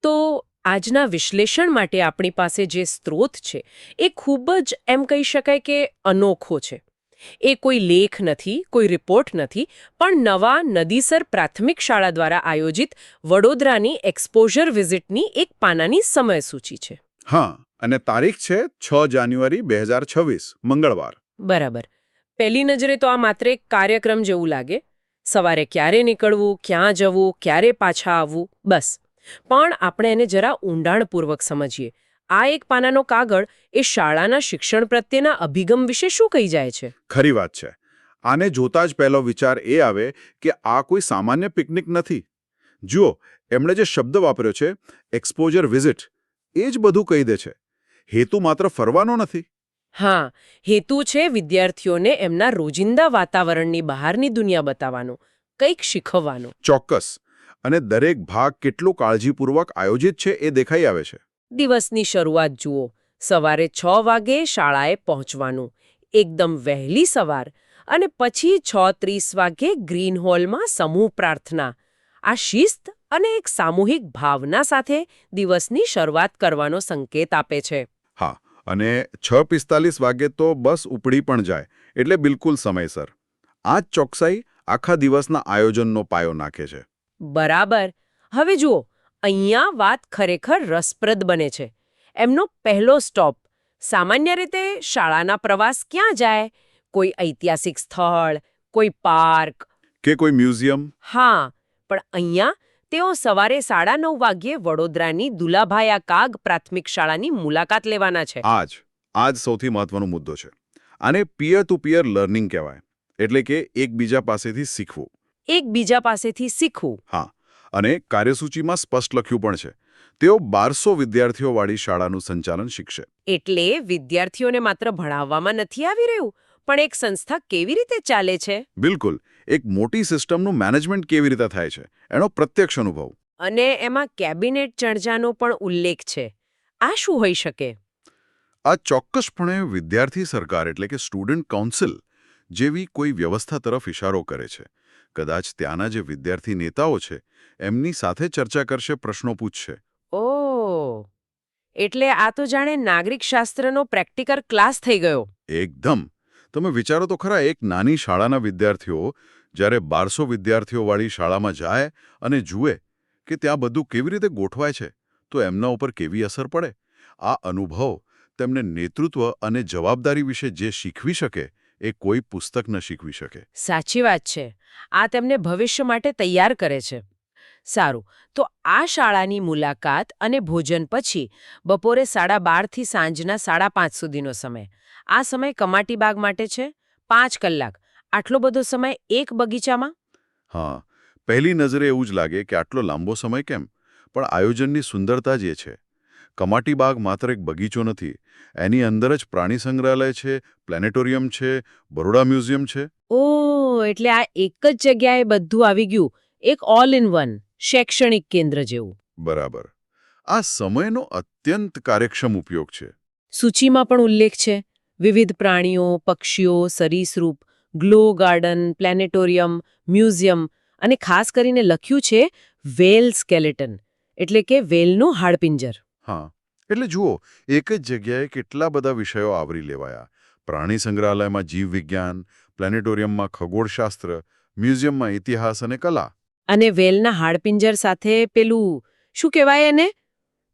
તો આજના વિશ્લેષણ માટે આપણી પાસે જે સ્ત્રોત છે એ ખૂબ જ એમ કહી શકાય કે અનોખો છે. એ કોઈ લેખ નથી, કોઈ રિપોર્ટ નથી, પણ નવા નદીસર પ્રાથમિક શાળા દ્વારા આયોજિત વડોદરાની એક્સપોઝર વિઝિટની એક પાનાની સમયસૂચિ છે. હા, અને તારીખ છે 6 જાન્યુઆરી 2026 મંગળવાર. બરાબર. પહેલી નજરે તો આ માત્ર એક કાર્યક્રમ જેવું લાગે. સવારે ક્યારે નીકળવું, ક્યાં જવું, ક્યારે પાછા આવવું, બસ. પણ આપણે એને જરા ઊંડાણપૂર્વક સમજીએ. આ એક પાનાનો કાગળ એ શાળાના શિક્ષણ પ્રત્યેના અભિગમ વિશે શું કહી જાય છે? ખરી વાત છે. આને જોતા જ પહેલો વિચાર એ આવે કે આ કોઈ સામાન્ય પિકનિક નથી. જુઓ, એમણે જે શબ્દ વાપર્યો છે, એક્સપોઝર વિઝિટ, એ જ બધું કહી દે છે. હેતુ માત્ર ફરવાનો નથી. હા, હેતુ છે વિદ્યાર્થીઓને એમના રોજિંદા વાતાવરણની બહારની દુનિયા બતાવવાનો, કંઈક શીખવવાનો. ચોક્કસ. અને દરેક ભાગ કેટલો કાળજીપૂર્વક આયોજિત છે એ દેખાઈ આવે છે. દિવસની શરૂઆત જુઓ. સવારે 6 વાગે શાળાએ પહોંચવાનું, એકદમ વહેલી સવાર, અને પછી 6:30 વાગે ગ્રીન હોલમાં સમૂહ પ્રાર્થના. આ શિસ્ત અને એક સામૂહિક ભાવના સાથે દિવસની શરૂઆત કરવાનો સંકેત આપે છે. હા, અને 6:45 વાગે તો બસ ઉપડી પણ જાય, એટલે બિલકુલ સમયસર. આ જ ચોકસાઈ આખા દિવસના આયોજનનો પાયો નાખે છે. બરાબર. હવે જુઓ, અહીંયા વાત ખરેખર રસપ્રદ બને છે. એમનો પહેલો સ્ટોપ સામાન્ય રીતે શાળાના પ્રવાસ ક્યાં જાય? કોઈ ઐતિહાસિક સ્થળ, કોઈ પાર્ક કે કોઈ મ્યુઝિયમ? હા, પણ અહીંયા તેઓ સવારે 9:30 વાગ્યે વડોદરાની દુલાભાયા કાગ પ્રાથમિક શાળાની મુલાકાત લેવાના છે. આ જ સૌથી મહત્વનો મુદ્દો છે. આને પિયર ટુ પિયર લર્નિંગ કહેવાય, એટલે કે એકબીજા પાસેથી શીખવું. એકબીજા પાસેથી શીખવું. હા, અને કાર્યસૂચિમાં સ્પષ્ટ લખ્યું પણ છે. તેઓ 1200 વિદ્યાર્થીઓવાળી શાળાનું સંચાલન શીખશે. એટલે વિદ્યાર્થીઓને માત્ર ભણાવવામાં નથી આવી રહ્યું, પણ એક સંસ્થા કેવી રીતે ચાલે છે? બિલકુલ. એક મોટી સિસ્ટમનું મેનેજમેન્ટ કેવી રીતે થાય છે એનો પ્રત્યક્ષ અનુભવ. અને એમાં કેબિનેટ ચર્ચાનો પણ ઉલ્લેખ છે. આ શું હોઈ શકે? આ ચોક્કસપણે વિદ્યાર્થી સરકાર એટલે કે સ્ટુડન્ટ કાઉન્સિલ જેવી કોઈ વ્યવસ્થા તરફ ઇશારો કરે છે. કદાચ ત્યાંના જે વિદ્યાર્થી નેતાઓ છે એમની સાથે ચર્ચા કરશે, પ્રશ્નો પૂછશે. ઓહ, એટલે આ તો જાણે નાગરિક શાસ્ત્રનો પ્રેક્ટિકલ ક્લાસ થઈ ગયો. એકદમ. તમે વિચારો તો ખરા, એક નાની શાળાના વિદ્યાર્થીઓ જ્યારે 1200 વિદ્યાર્થીઓવાળી શાળામાં જાય અને જુએ કે ત્યાં બધું કેવી રીતે ગોઠવાય છે, તો એમના ઉપર કેવી અસર પડે. આ અનુભવ તેમને નેતૃત્વ અને જવાબદારી વિશે જે શીખવી શકે એ કોઈ પુસ્તક ન શીખવી શકે. સાચી વાત છે. આ તેમને ભવિષ્ય માટે તૈયાર કરે છે. સારું, તો આ શાળાની મુલાકાત અને ભોજન પછી બપોરે 12:30 થી સાંજના 5:30 સુધીનો સમય. આ સમય કમાટી બાગ માટે છે. 5 કલાક. આટલો બધો સમય એક બગીચામાં? હા, પહેલી નજરે એવું જ લાગે કે આટલો લાંબો સમય કેમ, પણ આયોજનની સુંદરતા જ એ છે. કમાટી બાગ માત્ર એક બગીચો નથી. એની અંદર જ પ્રાણી સંગ્રહાલય છે, પ્લેનેટોરિયમ છે, બરોડા મ્યુઝિયમ છે. ઓહ, એટલે આ એક જ જગ્યાએ બધું આવી ગયું. એક ઓલ ઇન વન શૈક્ષણિક કેન્દ્ર જેવું. બરાબર. આ સમયનો અત્યંત કાર્યક્ષમ ઉપયોગ છે. સૂચિમાં પણ ઉલ્લેખ છે. વિવિધ પ્રાણીઓ, પક્ષીઓ, સરીસૃપ, ગ્લો ગાર્ડન, પ્લેનેટોરિયમ, મ્યુઝિયમ, અને ખાસ કરીને લખ્યું છે વેલ સ્કેલેટન, એટલે કે વેલનું હાડપિંજર. હા, એટલે જુઓ, એક જ જગ્યાએ કેટલા બધા વિષયો આવરી લેવાયા. પ્રાણી સંગ્રહાલયમાં જીવવિજ્ઞાન, પ્લેનેટોરિયમમાં ખગોળશાસ્ત્ર, મ્યુઝિયમમાં ઇતિહાસ અને કલા. અને વેલના હાડપિંજર સાથે પેલું શું કહેવાય એને?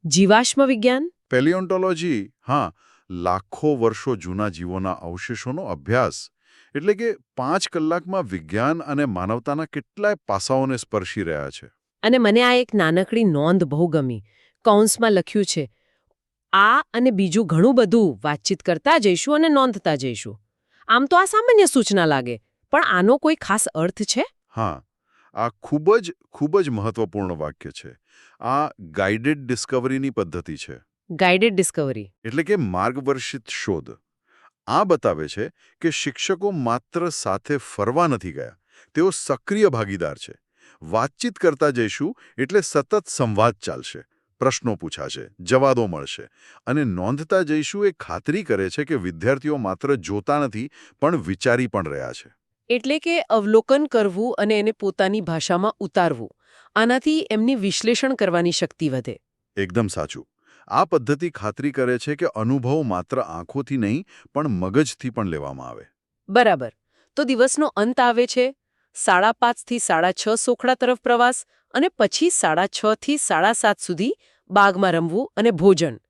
જીવાશ્મ વિજ્ઞાન? પેલિયોન્ટોલોજી. હા, લાખો વર્ષો જૂના જીવોના અવશેષોનો અભ્યાસ. એટલે કે 5 કલાકમાં વિજ્ઞાન અને માનવતાના કેટલાય પાસાઓને સ્પર્શી રહ્યા છે. અને મને આ એક નાનકડી નોંધ બહુ ગમી. કૌંસમાં લખ્યું છે, આ અને બીજું ઘણું બધું વાતચીત કરતા જઈશું અને નોંધતા જઈશું. આમ તો આ સામાન્ય સૂચના લાગે, પણ આનો કોઈ ખાસ અર્થ છે? હા, આ ખૂબ જ મહત્વપૂર્ણ વાક્ય છે. આ ગાઇડેડ ડિસ્કવરીની પદ્ધતિ છે. ગાઇડેડ ડિસ્કવરી એટલે કે માર્ગદર્શિત શોધ. આ બતાવે છે કે શિક્ષકો માત્ર સાથે ફરવા નથી ગયા, તેઓ સક્રિય ભાગીદાર છે. વાતચીત કરતા જઈશું એટલે સતત સંવાદ ચાલશે, પ્રશ્નો પૂછાશે, જવાબો મળશે, અને નોંધતા જઈશું એ ખાતરી કરે છે કે વિદ્યાર્થીઓ માત્ર જોતા નથી પણ વિચારી પણ રહ્યા છે. એટલે કે અવલોકન કરવું અને એને પોતાની ભાષામાં ઉતારવું. આનાથી એમની વિશ્લેષણ કરવાની શક્તિ વધે. એકદમ સાચું. આ પદ્ધતિ ખાતરી કરે છે કે અનુભવ માત્ર આંખોથી નહીં પણ મગજથી પણ લેવામાં આવે. બરાબર. તો દિવસનો અંત આવે છે 5:30 થી 6:30 સોખડા તરફ પ્રવાસ અને પછી 6:30 થી 7:30 સુધી બાગમાં રમવું અને ભોજન.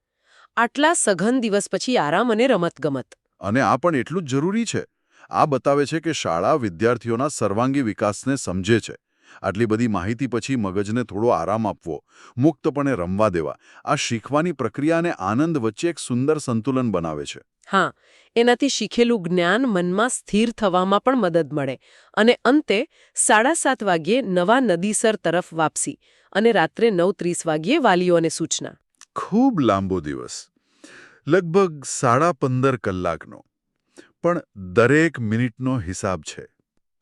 આટલા સઘન દિવસ પછી આરામ અને રમતગમત. અને આ પણ એટલું જ જરૂરી છે. આ બતાવે છે કે શાળા વિદ્યાર્થીઓના સર્વાંગી વિકાસને સમજે છે. આટલી બધી માહિતી પછી મગજને થોડો આરામ આપવો, મુક્તપણે રમવા દેવા, આ શીખવાની પ્રક્રિયા અને આનંદ વચ્ચે એક સુંદર સંતુલન બનાવે છે. હા, એનાથી શીખેલું જ્ઞાન મનમાં સ્થિર થવામાં પણ મદદ મળે અને અંતે 7:30 વાગ્યે નવા નદીસર તરફ વાપસી અને રાત્રે 9:30 વાગ્યે વાલીઓને સૂચના. ખૂબ લાંબો દિવસ, લગભગ 15.5 કલાકનો, પણ દરેક મિનિટનો હિસાબ છે.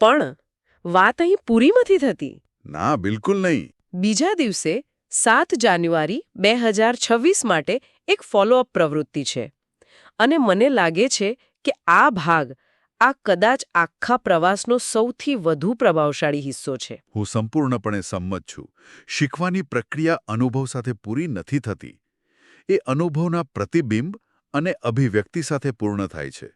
પણ વાત અહીં પૂરી નથી થતી. ના, બિલકુલ નહીં. બીજા દિવસે 7 જાન્યુઆરી 2026 માટે એક ફોલોઅપ પ્રવૃત્તિ છે અને મને લાગે છે કે આ ભાગ આ કદાચ આખા પ્રવાસનો સૌથી વધુ પ્રભાવશાળી હિસ્સો છે. હું સંપૂર્ણપણે સંમત છું. શીખવાની પ્રક્રિયા અનુભવ સાથે પૂરી નથી થતી. એ અનુભવના પ્રતિબિંબ અને અભિવ્યક્તિ સાથે પૂર્ણ થાય છે.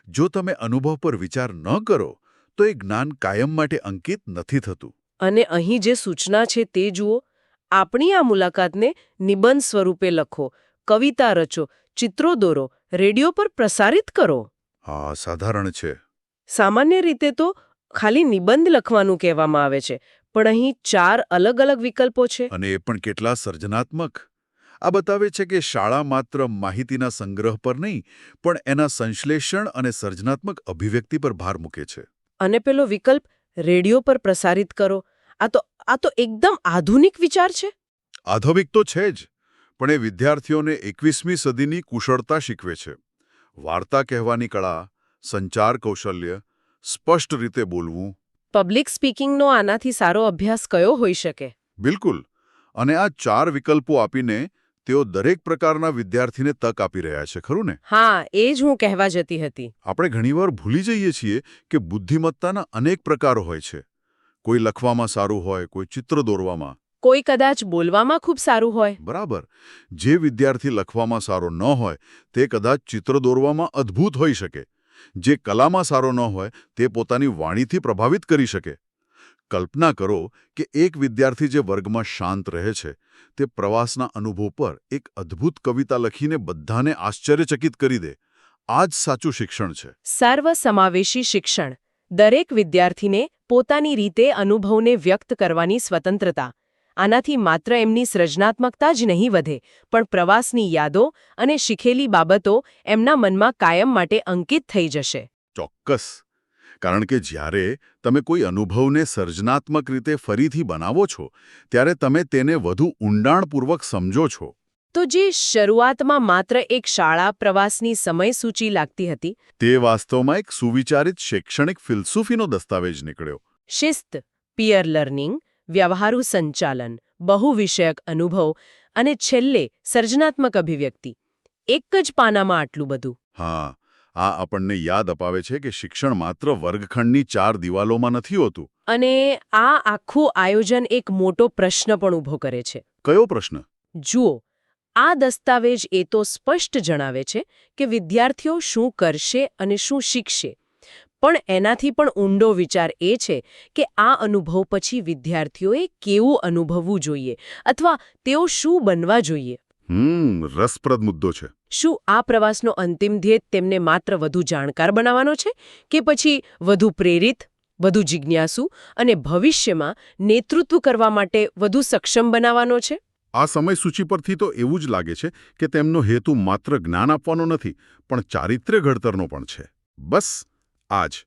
જો તમે અનુભવ પર વિચાર ન કરો તો એ જ્ઞાન કાયમ માટે અંકિત નથી થતું. અને અહીં જે સૂચના છે તે જુઓ. આપણી આ મુલાકાતને નિબંધ સ્વરૂપે લખો, કવિતા રચો, ચિત્રો દોરો, રેડિયો પર પ્રસારિત કરો. હા, સાધારણ છે. સામાન્ય રીતે તો ખાલી નિબંધ લખવાનું કહેવામાં આવે છે, પણ અહીં 4 અલગ-અલગ વિકલ્પો છે. અને એ પણ કેટલા સર્જનાત્મક. આ બતાવે છે કે શાળા માત્ર માહિતીના સંગ્રહ પર નહીં, પણ એના સંશ્લેષણ અને સર્જનાત્મક અભિવ્યક્તિ પર ભાર મૂકે છે. અને પેલો વિકલ્પ રેડિયો પર પ્રસારિત કરો, આ તો એકદમ આધુનિક વિચાર છે. આધુનિક તો છે જ, પણ એ વિદ્યાર્થીઓને 21મી સદીની કુશળતા શીખવે છે. વાર્તા કહેવાની કળા, સંચાર કૌશલ્ય, સ્પષ્ટ રીતે બોલવું. પબ્લિક સ્પીકિંગનો આનાથી સારો અભ્યાસ કયો હોઈ શકે? બિલકુલ. અને આ 4 વિકલ્પો આપીને તેઓ દરેક પ્રકારના વિદ્યાર્થીને તક આપી રહ્યા છે, ખરું ને? હા, એ જ હું કહેવા જતી હતી. આપણે ઘણીવાર ભૂલી જઈએ છીએ કે બુદ્ધિમત્તાના અનેક પ્રકારો હોય છે. કોઈ લખવામાં સારું હોય, કોઈ ચિત્ર દોરવામાં. કોઈ કદાચ બોલવામાં ખૂબ સારું હોય. બરાબર. જે વિદ્યાર્થી લખવામાં સારો ન હોય તે કદાચ ચિત્ર દોરવામાં અદ્ભુત હોઈ શકે. જે કલામાં સારો ન હોય તે પોતાની વાણીથી પ્રભાવિત કરી શકે. કલ્પના કરો કે એક વિદ્યાર્થી જે વર્ગમાં શાંત રહે છે તે પ્રવાસના અનુભવ પર એક અદ્ભુત કવિતા લખીને બધાને આશ્ચર્યચકિત કરી દે. આ જ સાચું શિક્ષણ છે. સર્વસમાવેશી શિક્ષણ. દરેક વિદ્યાર્થીને પોતાની રીતે અનુભવને વ્યક્ત કરવાની સ્વતંત્રતા. આનાથી માત્ર એમની સર્જનાત્મકતા જ નહીં વધે, પણ પ્રવાસની યાદો અને શીખેલી બાબતો એમના મનમાં કાયમ માટે અંકિત થઈ જશે. ચોક્કસ. કારણ કે જ્યારે તમે કોઈ અનુભવને સર્જનાત્મક રીતે ફરીથી બનાવો છો ત્યારે તમે તેને વધુ ઊંડાણપૂર્વક સમજો છો. તો જે શરૂઆતમાં માત્ર એક શાળા પ્રવાસની સમયસૂચિ લાગતી હતી, તે વાસ્તવમાં એક સુવિચારિત શૈક્ષણિક ફિલસૂફીનો દસ્તાવેજ નીકળ્યો. શિસ્ત, પિયર લર્નિંગ, વ્યવહારુ સંચાલન, બહુવિષયક અનુભવ અને છેલ્લે સર્જનાત્મક અભિવ્યક્તિ. એક જ પાનામાં આટલું બધું. હા, આ આપણને યાદ અપાવે છે કે શિક્ષણ માત્ર વર્ગખંડની 4 દિવાલોમાં નથી હોતું. અને આ આખું આયોજન એક મોટો પ્રશ્ન પણ ઊભો કરે છે. કયો પ્રશ્ન? જુઓ, આ દસ્તાવેજ એ તો સ્પષ્ટ જણાવે છે કે વિદ્યાર્થીઓ શું કરશે અને શું શીખશે. પણ એનાથી પણ ઊંડો વિચાર એ છે કે આ અનુભવ પછી વિદ્યાર્થીઓએ કેવું અનુભવવું જોઈએ અથવા તેઓ શું બનવા જોઈએ. રસપ્રદ મુદ્દો છે. શું આ પ્રવાસનો અંતિમ ધ્યેય તેમને માત્ર વધુ જાણકાર બનાવવાનો છે કે પછી વધુ પ્રેરિત, વધુ જિજ્ઞાસુ અને ભવિષ્યમાં નેતૃત્વ કરવા માટે વધુ સક્ષમ બનાવવાનો છે? આ સમયસૂચિ પરથી તો એવું જ લાગે છે કે તેમનો હેતુ માત્ર જ્ઞાન આપવાનો નથી, પણ ચારિત્ર્ય ઘડતરનો પણ છે. બસ આ જ.